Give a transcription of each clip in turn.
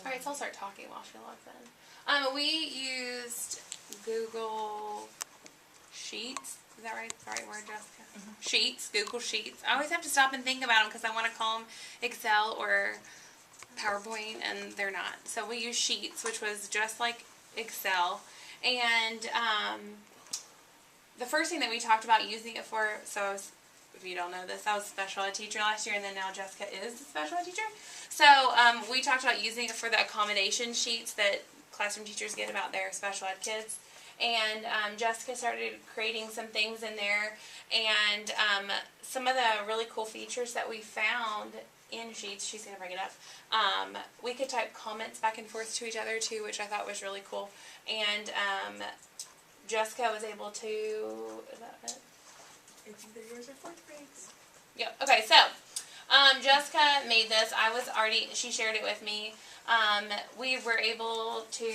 Alright, so I'll start talking while she logs in. We used Google Sheets. Is that right? Is that the right word, Jessica? Mm-hmm. Sheets. Google Sheets. I always have to stop and think about them because I want to call them Excel or PowerPoint, and they're not. So we use Sheets, which was just like Excel. And the first thing that we talked about using it for, so if you don't know this, I was a special ed teacher last year, and then now Jessica is a special ed teacher. So we talked about using it for the accommodation sheets that classroom teachers get about their special ed kids. And Jessica started creating some things in there, and some of the really cool features that we found in Sheets, she's going to bring it up, we could type comments back and forth to each other too, which I thought was really cool. And Jessica was able to, is that it? I think that yours are 4th grades. Yep. Okay, so Jessica made this. She shared it with me. We were able to,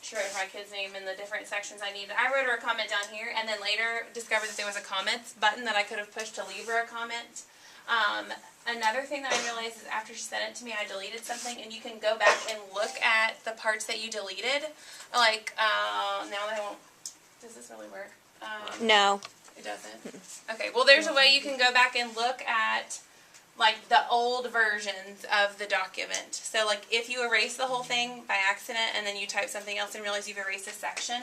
she wrote my kid's name in the different sections I needed. I wrote her a comment down here, and then later discovered that there was a comments button that I could have pushed to leave her a comment. Another thing that I realized is after she sent it to me, I deleted something, and you can go back and look at the parts that you deleted. Like, now they won't, does this really work? No. It doesn't? Okay, well there's a way you can go back and look at like the old versions of the document. So like if you erase the whole thing by accident and then you type something else and realize you've erased a section,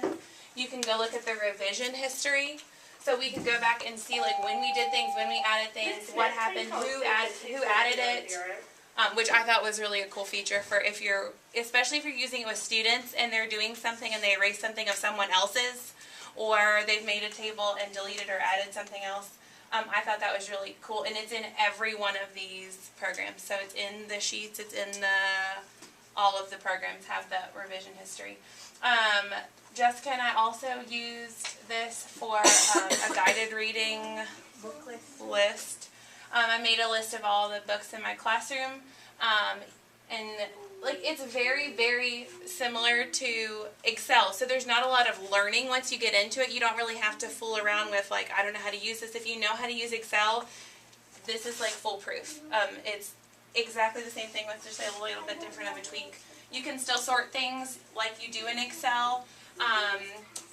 you can go look at the revision history. So we can go back and see like when we did things, when we added things, what happened, who added it, which I thought was really a cool feature for especially if you're using it with students and they're doing something and they erase something of someone else's, or they've made a table and deleted or added something else. I thought that was really cool, and it's in every one of these programs. So it's in the sheets, it's in all of the programs have the revision history. Jessica and I also used this for a guided reading book list. I made a list of all the books in my classroom, and like it's very, very similar to Excel. So there's not a lot of learning once you get into it. You don't really have to fool around with like, I don't know how to use this. If you know how to use Excel, this is like foolproof. It's exactly the same thing with just a little bit different of a tweak. You can still sort things like you do in Excel.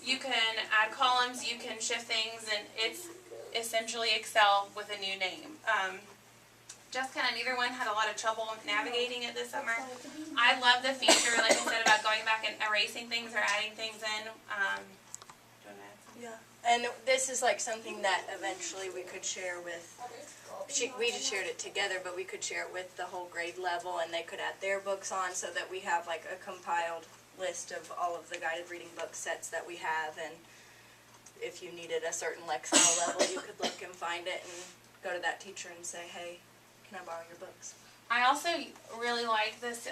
You can add columns, you can shift things, and it's essentially Excel with a new name. Jessica and neither one had a lot of trouble navigating it this summer. I love the feature, like I said, about going back and erasing things or adding things in. Yeah, and this is like something that eventually we could share with, we just shared it together, but we could share it with the whole grade level, and they could add their books on so that we have like a compiled list of all of the guided reading book sets that we have, and if you needed a certain Lexile level, you could look and find it and go to that teacher and say, hey, can I borrow your books? I also really like this.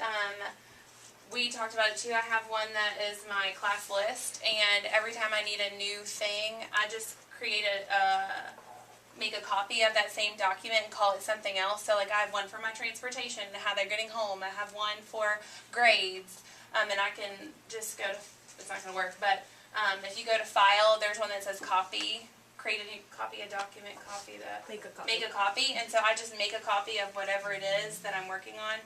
We talked about it too. I have one that is my class list, and every time I need a new thing, I just make a copy of that same document and call it something else. So like I have one for my transportation, how they're getting home. I have one for grades, and I can just go to, it's not going to work, but if you go to File, there's one that says Copy. Create a new copy, a document copy, make a copy, and so I just make a copy of whatever it is that I'm working on,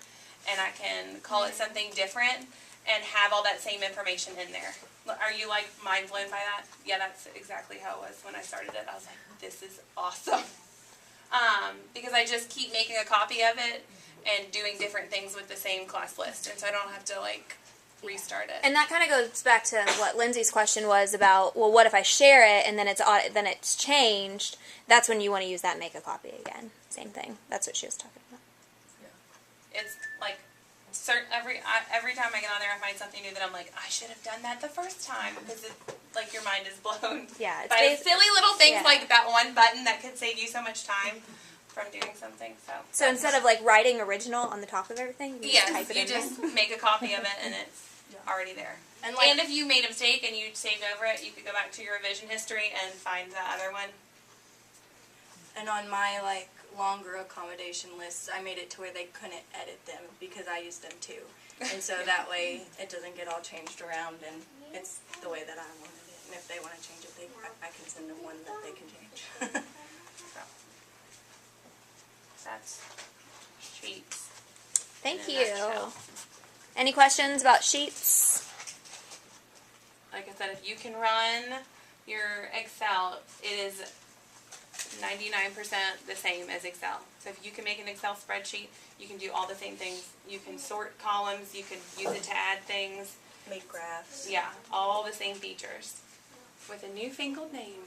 and I can call it something different and have all that same information in there. Are you like mind blown by that? Yeah, that's exactly how it was when I started it. I was like, this is awesome. Because I just keep making a copy of it and doing different things with the same class list, and so I don't have to like restart it. And that kind of goes back to what Lindsay's question was about, well, what if I share it and then it's changed? That's when you want to use that make a copy again. Same thing. That's what she was talking about. Yeah. It's like every time I get on there, I find something new that I'm like, I should have done that the first time, because like your mind is blown. Yeah. By silly little things like that one button that could save you so much time from doing something. So instead of like writing original on the top of everything, you just type it in. You just make a copy of it and it's already there. And if you made a mistake and you saved over it, you could go back to your revision history and find the other one. And on my like longer accommodation lists, I made it to where they couldn't edit them because I used them too. And so that way it doesn't get all changed around, and it's the way that I wanted it. And if they want to change it, I can send them one that they can change. That's Sheets. Thank you. Any questions about sheets? Like I said, if you can run your Excel, it is 99% the same as Excel. So if you can make an Excel spreadsheet, you can do all the same things. You can sort columns, you can use it to add things. Make graphs. Yeah, all the same features with a newfangled name.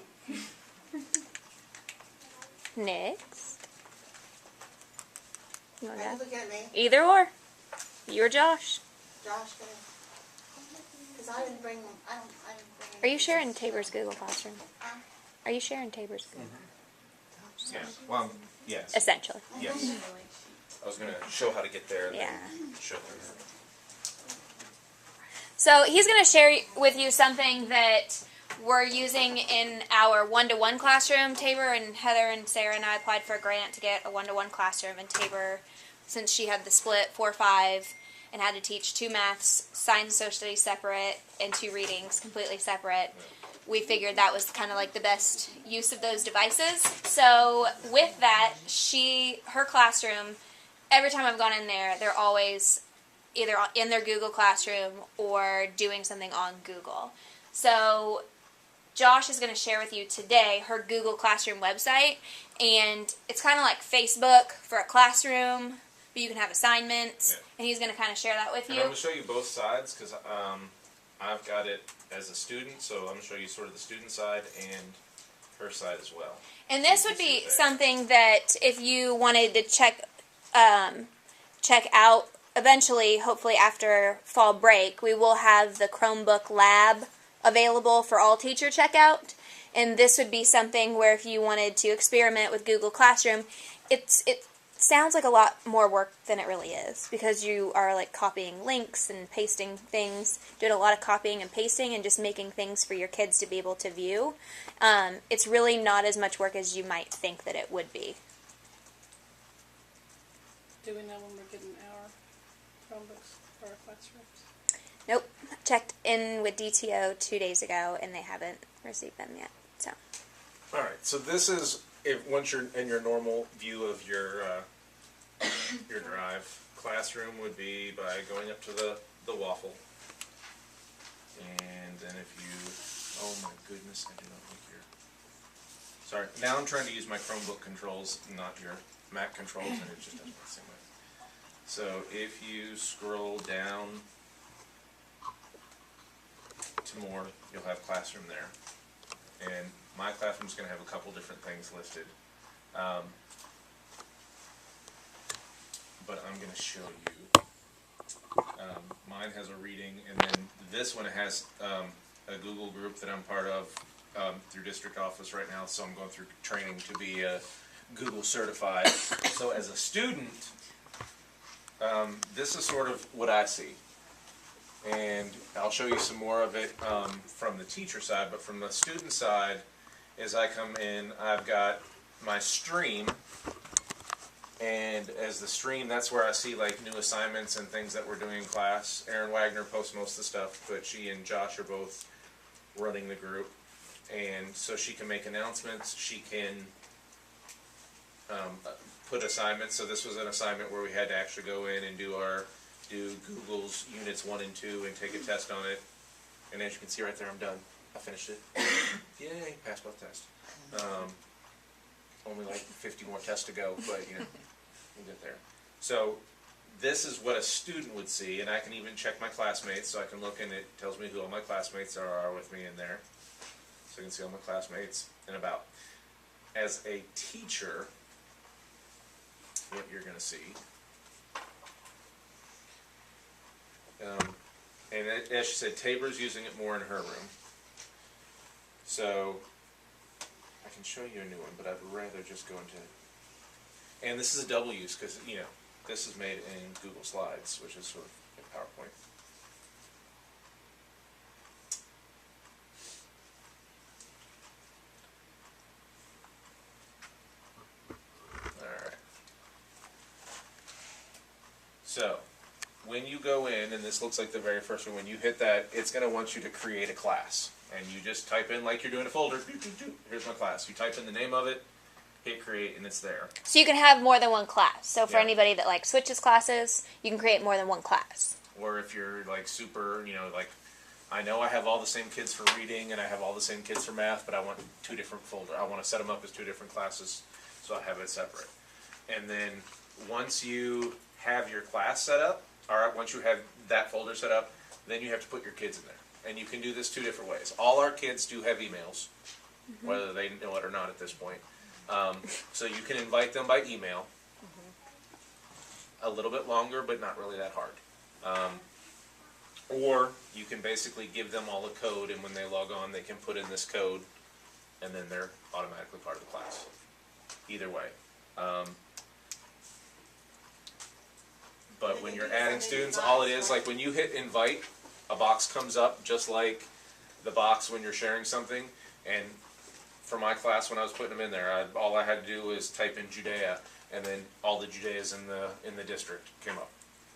Next. You want Are you that? looking at me? Either or. You or Josh. Josh, because I didn't bring, I didn't bring. Are you sharing Tabor's Google Classroom? Huh? Are you sharing Tabor's Google? Yeah. Well, yes. Essentially. Yes. I was gonna show how to get there. And Yeah. then show them. So he's going to share with you something that we're using in our one-to-one classroom. Tabor and Heather and Sarah and I applied for a grant to get a one-to-one classroom, and Tabor, since she had the split 4-5 and had to teach 2 maths, science and social studies separate, and 2 readings completely separate, we figured that was kind of like the best use of those devices. So with that, her classroom, every time I've gone in there, they're always either in their Google Classroom or doing something on Google. So Josh is going to share with you today her Google Classroom website, and it's kind of like Facebook for a classroom, but you can have assignments, Yeah. and he's going to kind of share that with And you. I'm gonna show you both sides because I've got it as a student, so I'm gonna show you sort of the student side and her side as well. And this You would can see be that. something that if you wanted to check out eventually, hopefully after fall break, we will have the Chromebook Lab available for all teacher checkout. And this would be something where if you wanted to experiment with Google Classroom, it sounds like a lot more work than it really is, because you are like copying links and pasting things, doing a lot of copying and pasting and just making things for your kids to be able to view. It's really not as much work as you might think that it would be. Do we know when we're getting our Chromebooks for our classrooms? Nope. Checked in with DTO 2 days ago, and they haven't received them yet. So All right. So this is once you're in your normal view of your drive. Classroom would be by going up to the waffle, and then if you, oh my goodness, I do not like your. Sorry. Now I'm trying to use my Chromebook controls, not your Mac controls, and it just doesn't work the same way. So if you scroll down to more, you'll have classroom there. And my classroom's going to have a couple different things listed. But I'm going to show you. Mine has a reading, and then this one has a Google group that I'm part of through district office right now, so I'm going through training to be Google certified. So as a student, this is sort of what I see. And I'll show you some more of it from the teacher side, but from the student side, as I come in, I've got my stream, and as the stream, that's where I see like new assignments and things that we're doing in class. Erin Wagner posts most of the stuff, but she and Josh are both running the group, and so she can make announcements, she can put assignments. So this was an assignment where we had to actually go in and do Google's units 1 and 2 and take a test on it. And as you can see right there, I'm done. I finished it. Yay, passed both tests. Only like 50 more tests to go, but you know, we'll get there. So this is what a student would see, and I can even check my classmates, so I can look and it tells me who all my classmates are with me in there. So I can see all my classmates and about. As a teacher, what you're going to see. And as she said, Tabor's using it more in her room. So I can show you a new one, but I'd rather just go into. And this is a double use because you know this is made in Google Slides, which is sort of a PowerPoint. All right. So when you go in, and this looks like the very first one, when you hit that, it's going to want you to create a class. And you just type in like you're doing a folder, here's my class. You type in the name of it, hit create, and it's there. you can have more than one class. So for Yeah. anybody that like switches classes, you can create more than one class. or if you're like super, like, I know I have all the same kids for reading and I have all the same kids for math, but I want two different folders. I want to set them up as two different classes, so I have it separate. And then once you have your class set up, once you have that folder set up, then you have to put your kids in there. And you can do this two different ways. All our kids do have emails, whether they know it or not at this point. So you can invite them by email. A little bit longer, but not really that hard. Or you can basically give them all a code, and when they log on, they can put in this code, and then they're automatically part of the class. Either way. But when you're adding students, all it is, like when you hit invite, a box comes up just like the box when you're sharing something. And for my class, when I was putting them in there, all I had to do was type in Judea, and then all the Judeas in the district came up.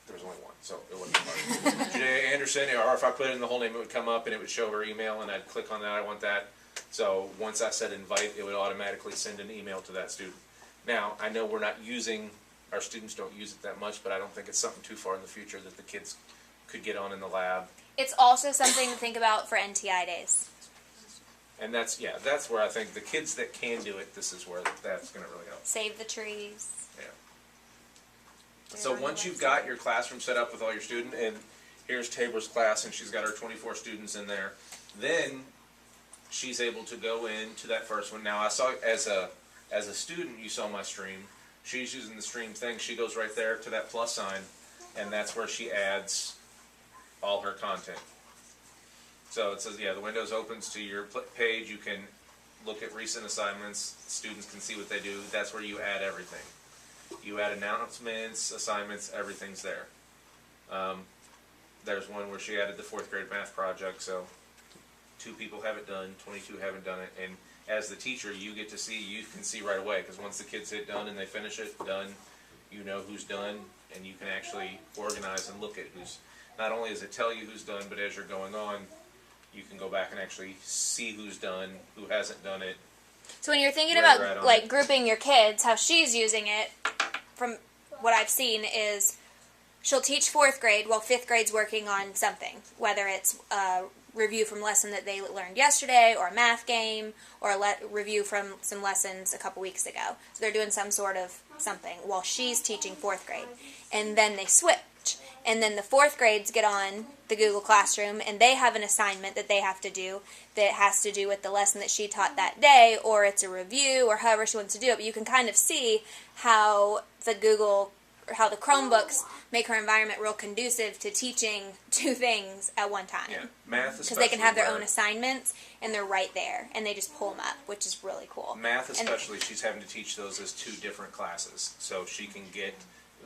There was only one, so it wasn't hard. Judea Anderson, or if I put in the whole name, it would come up and it would show her email, and I'd click on that, I want that. So once I said invite, it would automatically send an email to that student. Now, I know we're not using, our students don't use it that much, but I don't think it's something too far in the future that the kids could get on in the lab. It's also something to think about for NTI days. And that's where I think the kids that can do it, this is where that's going to really help. Save the trees. Yeah. So once you've got your classroom set up with all your students, and here's Tabor's class, and she's got her 24 students in there, then she's able to go into that first one. Now, I saw, as a student, you saw my stream. She's using the stream thing. She goes right there to that plus sign, and that's where she adds all her content. So it says, the Windows opens to your page. You can look at recent assignments. Students can see what they do. That's where you add everything. You add announcements, assignments, everything's there. There's one where she added the 4th grade math project, so 2 people have it done, 22 haven't done it, and as the teacher, you can see right away, because once the kids hit done and they finish it, done, you know who's done, and you can actually organize and look at who's, not only does it tell you who's done, but as you're going on, you can go back and actually see who's done, who hasn't done it. So when you're thinking Where about you're at on like it. grouping your kids, how she's using it, from what I've seen, is she'll teach 4th grade while 5th grade's working on something, whether it's a review from lesson that they learned yesterday, or a math game, or a review from some lessons a couple weeks ago. So they're doing some sort of something while she's teaching 4th grade. And then they switch. And then the 4th grades get on the Google Classroom, and they have an assignment that they have to do that has to do with the lesson that she taught that day, or it's a review, or however she wants to do it. But you can kind of see how the Chromebooks make her environment real conducive to teaching 2 things at one time. Yeah, math Because they can have their where- own assignments, and they're right there, and they just pull them up, which is really cool. Math And- especially, she's having to teach those as 2 different classes, so she can get,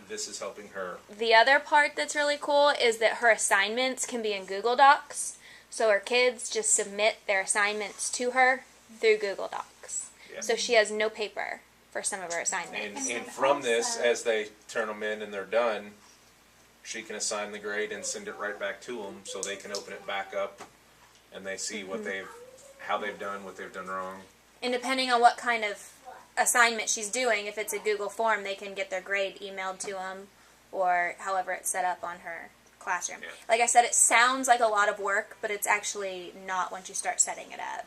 this is helping her. The other part that's really cool is that her assignments can be in Google Docs, so her kids just submit their assignments to her through Google Docs. Yeah. So she has no paper for some of her assignments. And from this, as they turn them in and they're done, she can assign the grade and send it right back to them, so they can open it back up, and they see what how they've done, what they've done wrong. And depending on what kind of assignment she's doing, if it's a Google form, they can get their grade emailed to them, or however it's set up on her classroom. Yeah. Like I said, it sounds like a lot of work, but it's actually not once you start setting it up.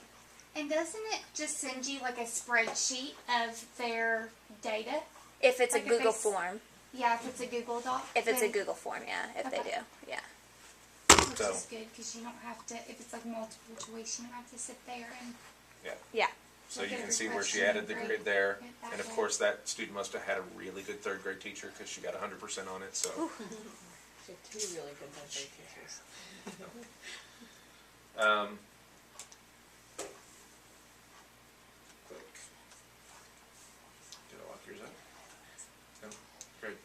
And doesn't it just send you like a spreadsheet of their data? If it's Like a if Google they s- form. Yeah, if it's a Google Doc. If it's a then- Google form, yeah, if they Okay. do, yeah. Which So- is good because you don't have to, if it's like multiple choice, you don't have to sit there and. Yeah. So Look you at can the see where she question added the and grade there, grade that and of way. course that student must have had a really good 3rd grade teacher, because she got 100% on it, so. So 2 really good birthday teachers. Click. Did I lock yours up? No? Great.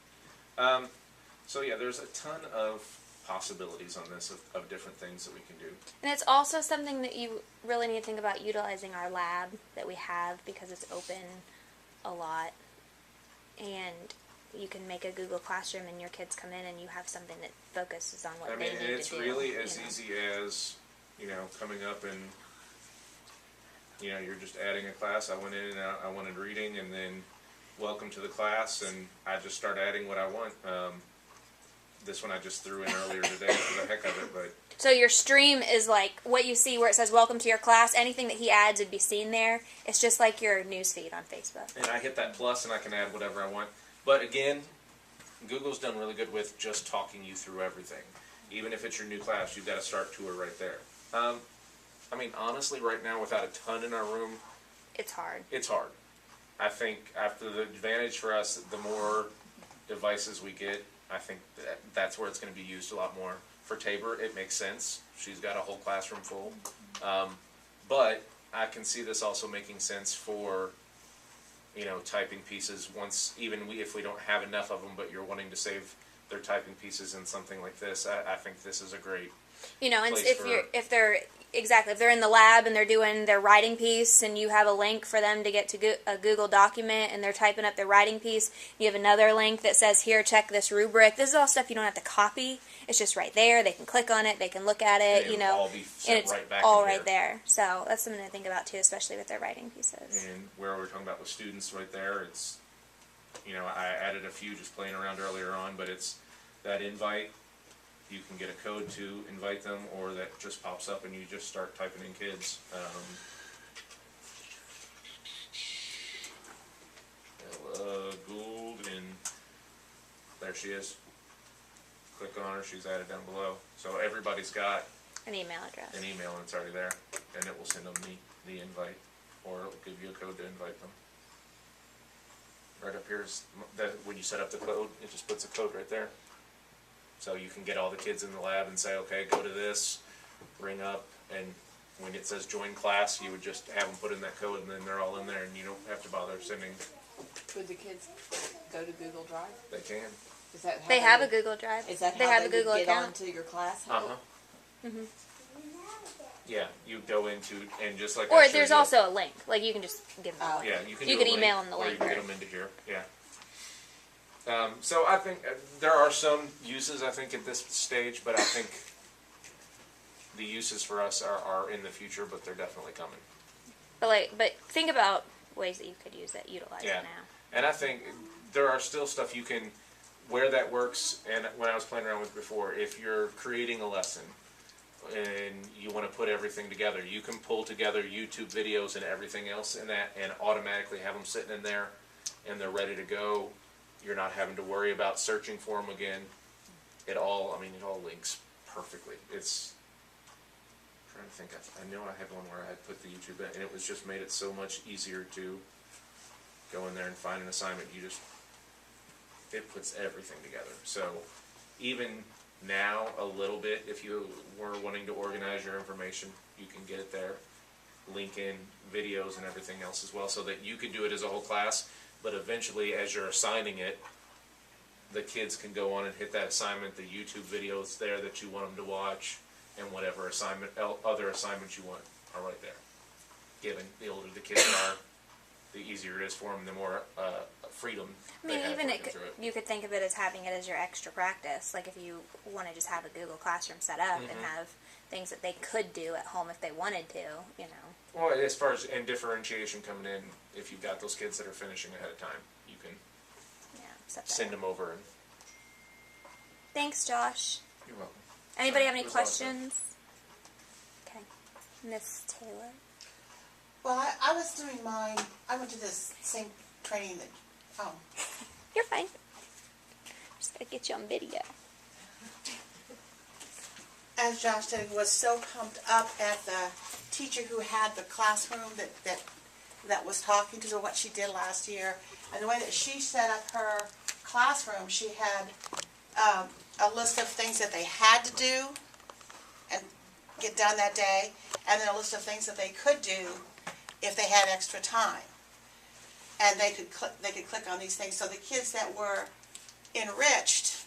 So yeah, there's a ton of possibilities on this, of different things that we can do. And it's also something that you really need to think about utilizing our lab that we have, because it's open a lot. And you can make a Google Classroom and your kids come in and you have something that focuses on what I they mean, need and it's to do. really as you know. easy as, coming up and, you're just adding a class. I went in and I wanted reading, and then welcome to the class, and I just start adding what I want. This one I just threw in earlier today for the heck of it, but So your stream is like what you see where it says "Welcome to your class." Anything that he adds would be seen there. It's just like your news feed on Facebook. and I hit that plus and I can add whatever I want. But again, Google's done really good with just talking you through everything. Even if it's your new class, you've got a start tour right there. I mean, honestly, right now, without a ton in our room, It's hard. it's hard. I think after the advantage for us, the more devices we get, I think that's where it's going to be used a lot more. For Tabor, it makes sense. She's got a whole classroom full. But I can see this also making sense for, you know, typing pieces once, if we don't have enough of them, but you're wanting to save their typing pieces in something like this. I think this is a great. You know, and Place if they're in the lab and they're doing their writing piece, and you have a link for them to get to a Google document, and they're typing up their writing piece, you have another link that says, "Here, check this rubric." This is all stuff you don't have to copy. It's just right there. They can click on it. They can look at it. And You it'll know, all be sent and it's right back all in right here. there. So that's something to think about too, especially with their writing pieces. And where we're talking about with students right there, it's, you know, I added a few just playing around earlier on, but it's that invite. You can get a code to invite them, or that just pops up and you just start typing in kids. Ella Gould, and there she is. Click on her, she's added down below. So everybody's got An email address. an email and it's already there, and it will send them the invite, or it'll give you a code to invite them. Right up here is that when you set up the code, it just puts a code right there. So you can get all the kids in the lab and say, okay, go to this, ring up, and when it says join class, you would just have them put in that code, and then they're all in there, and you don't have to bother sending. Would the kids go to Google Drive? They can. Is that how They have a would- Google Drive. Is that they how have they a Google would get account. onto your class? Mhm. Yeah, you go into, and just like I Or showed there's you- also a link. Like you can just give them. Oh. Yeah, you can. You do could a email link, them the or link, you can get or- them into here. Yeah. So I think there are some uses. I think at this stage, but I think the uses for us are in the future, but they're definitely coming. But think about ways that you could utilize Yeah. it now. And I think there are still stuff you can, where that works, and when I was playing around with before, if you're creating a lesson and you want to put everything together, you can pull together YouTube videos and everything else in that and automatically have them sitting in there and they're ready to go. You're not having to worry about searching for them again. It all links perfectly. It's, I'm trying to think, I know I had one where I had put the YouTube in, and it was just made it so much easier to go in there and find an assignment. It puts everything together. So even now, a little bit, if you were wanting to organize your information, you can get it there, link in videos and everything else as well, so that you could do it as a whole class, but eventually, as you're assigning it, the kids can go on and hit that assignment, the YouTube videos there that you want them to watch, and whatever other assignments you want are right there. Given the older the kids are, the easier it is for them, the more freedom I they mean, have even working through it. you could think of it as having it as your extra practice. Like if you want to just have a Google Classroom set up and have things that they could do at home if they wanted to, you know. Well, as far as and differentiation coming in, if you've got those kids that are finishing ahead of time, you can Yeah, set that send up. them over. And Thanks, Josh. you're welcome. Anybody have any It was awesome. questions? Okay, Miss Taylor. Well, I was doing mine, I went to this same training that, You're fine. Just gotta get you on video. as Josh said, was so pumped up at the teacher who had the classroom that was talking to what she did last year. And the way that she set up her classroom, she had a list of things that they had to do and get done that day, and then a list of things that they could do if they had extra time. And they could click on these things. So the kids that were enriched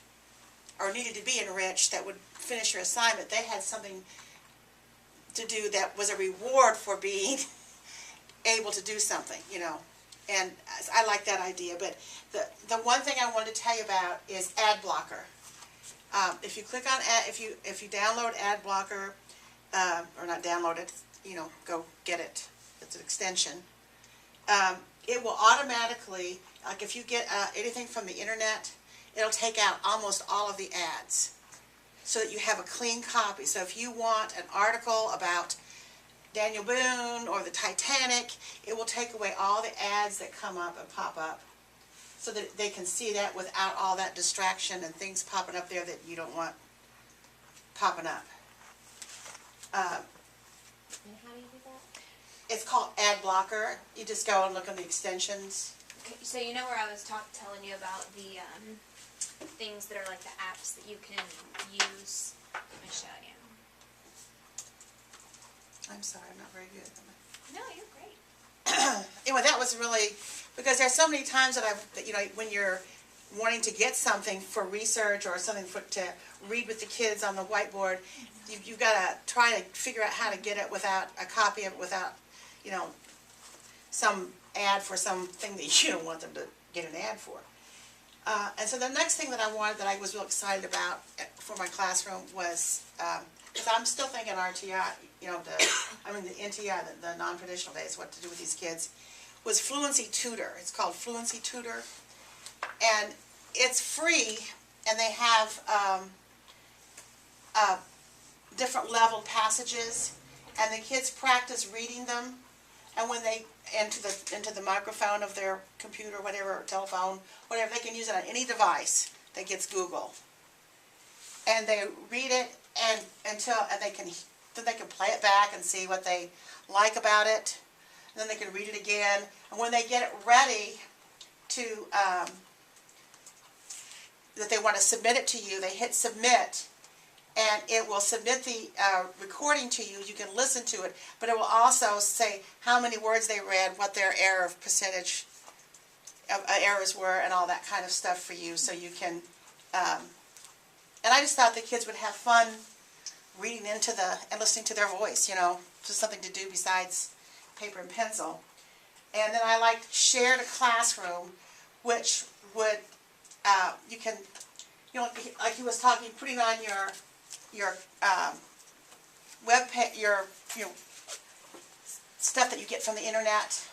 or needed to be enriched that would finish your assignment, they had something to do that was a reward for being able to do something, you know. And I like that idea. But the one thing I wanted to tell you about is Ad Blocker. If you click on if you download Ad Blocker, or not download it, you know, go get it. It's an extension. It will automatically, like if you get anything from the internet, it'll take out almost all of the ads so that you have a clean copy. So if you want an article about Daniel Boone or the Titanic, it will take away all the ads that come up and pop up so that they can see that without all that distraction and things popping up there that you don't want popping up. And how do you do that? It's called Ad Blocker. You just go and look on the extensions. Okay, so you know where I was telling you about the things that are like the apps that you can use. Let me show you. I'm sorry, I'm not very good. No, you're great. Anyway, that was really, because there's so many times that you know, when you're wanting to get something for research or something to read with the kids on the whiteboard, you've got to try to figure out how to get it without a copy of it, without, you know, some ad for something that you don't want them to get an ad for. And so the next thing that I wanted, that I was real excited about for my classroom was, because I'm still thinking RTI, you know, the NTI, the non-traditional days, what to do with these kids, was Fluency Tutor. It's called Fluency Tutor. And it's free, and they have different leveled passages, and the kids practice reading them, and when they into the microphone of their computer, whatever, or telephone, whatever, they can use it on any device that gets Google. And they read it and then they can play it back and see what they like about it. And then they can read it again. And when they get it ready to that they want to submit it to you, they hit submit, and it will submit the recording to you. You can listen to it, but it will also say how many words they read, what their error percentage of errors were, and all that kind of stuff for you, so you can. And I just thought the kids would have fun reading into and listening to their voice. You know, just something to do besides paper and pencil. And then I liked Share to Classroom, which would you can, you know, like he was talking, putting on your web page, your stuff that you get from the internet.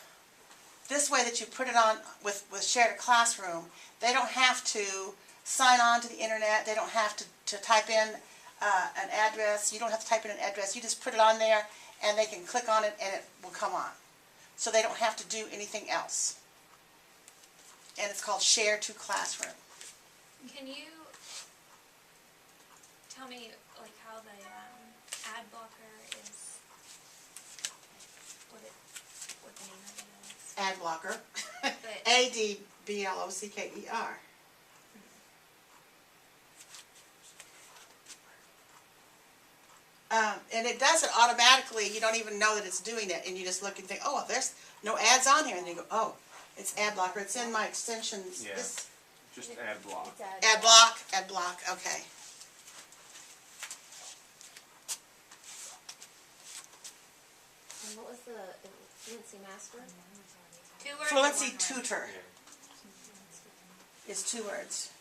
This way that you put it on with Share to Classroom, they don't have to sign on to the internet. They don't have to type in an address. You don't have to type in an address. You just put it on there, and they can click on it, and it will come on. So they don't have to do anything else. And it's called Share to Classroom. Can you tell me like how the ad blocker is? What the name of it is? Ad Blocker. But ADBLOCKER. And it does it automatically. You don't even know that it's doing it, and you just look and think, oh, there's no ads on here, and you go, oh, it's Ad Blocker. It's in my extensions. Yeah. This Just ad block. Ad block, okay. And what was the Fluency Master? 2 words. or Fluency 1 word? Tutor is 2 words.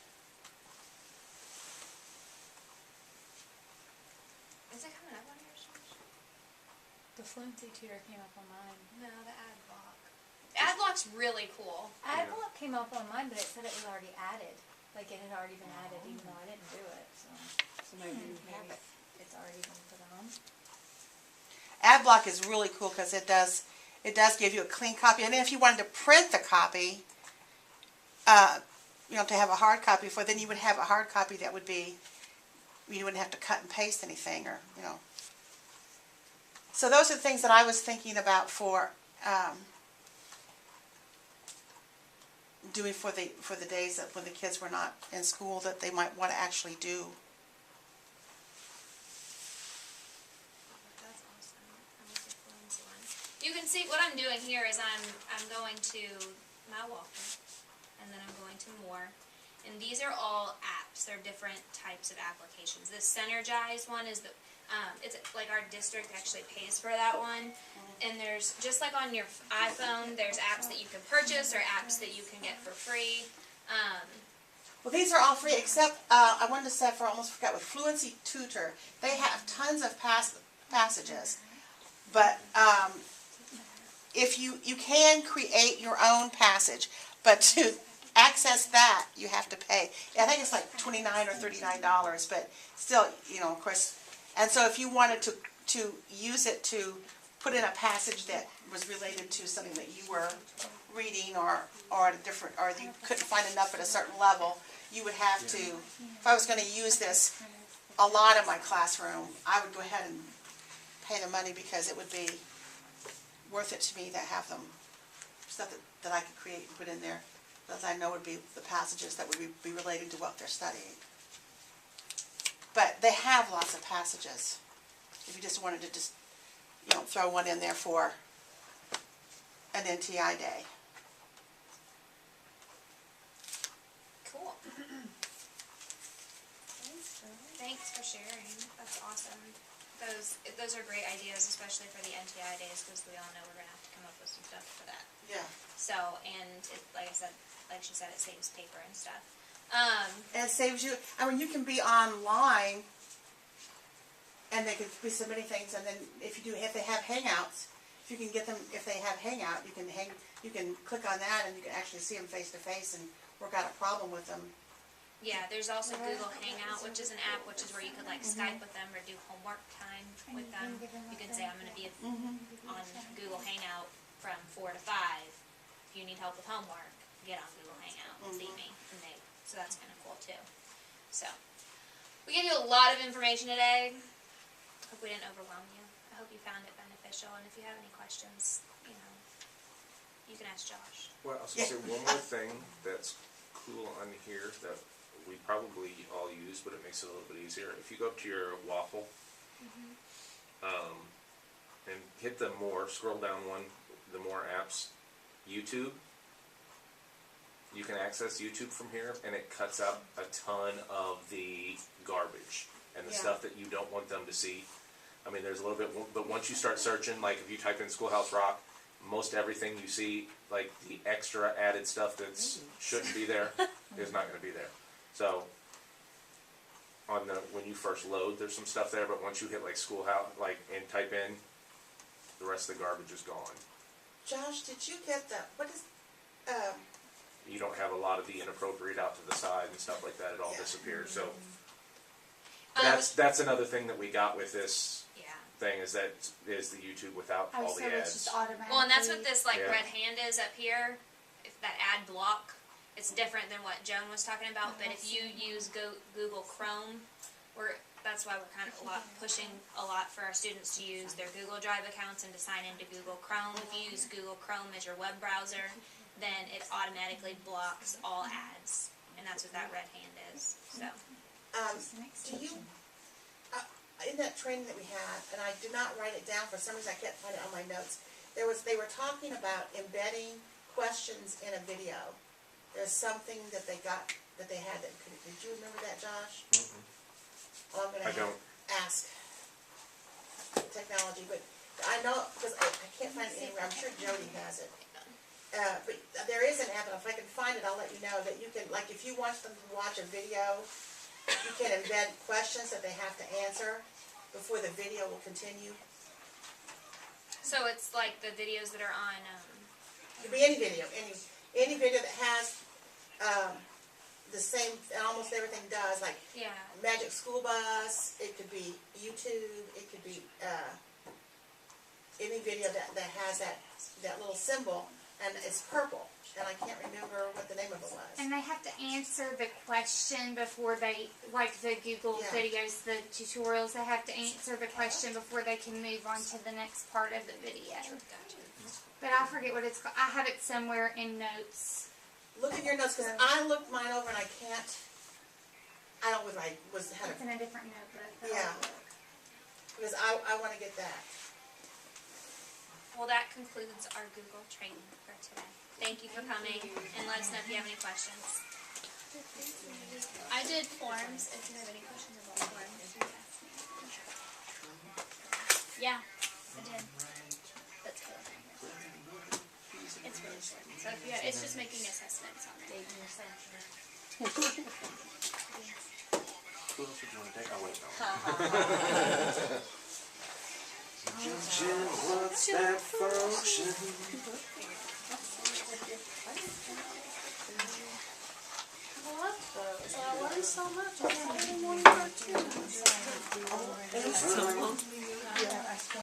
Is it coming up on yours? George? The Fluency Tutor came up on mine. No, the ad block. Ad block's really cool. AdBlock came up on mine, but it said it was already added. Like it had already been added, even though I didn't do it. So maybe you have maybe it. it's already been put on. Ad block is really cool because it does give you a clean copy. And then if you wanted to print the copy, you know, to have a hard copy for, then you would have a hard copy that would be, you wouldn't have to cut and paste anything, or, you know. So those are the things that I was thinking about for doing for the days that when the kids were not in school, that they might want to actually do. That's awesome. I like the Fluency one. You can see what I'm doing here is I'm going to my Walker, and then I'm going to More. And these are all apps. They're different types of applications. This Synergize one is it's like our district actually pays for that one. And there's, just like on your iPhone, there's apps that you can purchase or apps that you can get for free. Well, these are all free, except I wanted to say, I almost forgot, with Fluency Tutor, they have tons of passages. But if you can create your own passage, but access that, you have to pay. I think it's like $29 or $39, but still, of course. And so if you wanted to use it to put in a passage that was related to something that you were reading or at a different, or you couldn't find enough at a certain level, you would have to, if I was going to use this a lot in my classroom, I would go ahead and pay the money because it would be worth it to me to have them, stuff that I could create and put in there, that I know would be the passages that would be relating to what they're studying. But they have lots of passages. If you just wanted to just, throw one in there for an NTI day. Cool. Thanks for sharing. That's awesome. Those are great ideas, especially for the NTI days, because we all know we're gonna have to come up with some stuff for that. Yeah. So, and it, like she said, it saves paper and stuff. And it saves you, you can be online and they could be submitting things, and then if they have Hangouts, if you can get them, if they have Hangout, you can click on that and you can actually see them face to face and work out a problem with them. Yeah, there's also Google Hangout, which is an app, which is where you could Skype with them or do homework time with them. You can say, I'm going to be on Google Hangout from 4 to 5. If you need help with homework, get on Google Hangout and see me. So that's kind of cool too. So, we gave you a lot of information today. Hope we didn't overwhelm you. I hope you found it beneficial, and if you have any questions, you can ask Josh. Well, I was going to say one more thing that's cool on here that we probably all use, but it makes it a little bit easier. If you go up to your waffle, and hit the more, scroll down one, the more apps, YouTube, you can access YouTube from here, and it cuts out a ton of the garbage and the stuff that you don't want them to see. There's a little bit, but once you start searching, if you type in Schoolhouse Rock, most everything you see, the extra added stuff that shouldn't be there, is not going to be there. So, when you first load, there's some stuff there, but once you hit Schoolhouse, and type in, the rest of the garbage is gone. Josh, did you get You don't have a lot of the inappropriate out to the side and stuff like that. It all disappears. So that's another thing that we got with this thing is the YouTube without all the ads. Well, and that's what this red hand is up here. If that ad block, it's different than what Joan was talking about. But if you use Google Chrome, that's why we're kind of pushing a lot for our students to use their Google Drive accounts and to sign into Google Chrome. If you use Google Chrome as your web browser, then it automatically blocks all ads, and that's what that red hand is. So, do you? In that training that we had, and I did not write it down for some reason, I can't find it on my notes. They were talking about embedding questions in a video. There's something that they had that did you remember that, Josh? Well, I'm going to ask technology, but I know, because I can't find it anywhere. I'm sure Jody has it. But there is an app, and if I can find it, I'll let you know that you can, if you want them to watch a video, you can embed questions that they have to answer before the video will continue. so it's like the videos that are on. It could be any video, any video that has the same, and almost everything does, Magic School Bus. It could be YouTube. It could be any video that has that little symbol, and it's purple. And I can't remember what the name of it was. And they have to answer the question before they, the Google videos, the tutorials, they have to answer the question before they can move on to the next part of the video. But I forget what it's called. I have it somewhere in notes. Look at your notes, because I looked mine over and I can't, I don't know if I had It's in a different notebook. yeah, because I want to get that. Well, that concludes our Google training for today. Thank you for coming, and let us know if you have any questions. I did forms, if you have any questions about forms. Yeah, I did. That's cool. It's really short. So if you it's just making assessments on it. Who else would you want to take? Oh, wait, no. Jim, what's that function? you so much. Saturday morning cartoon.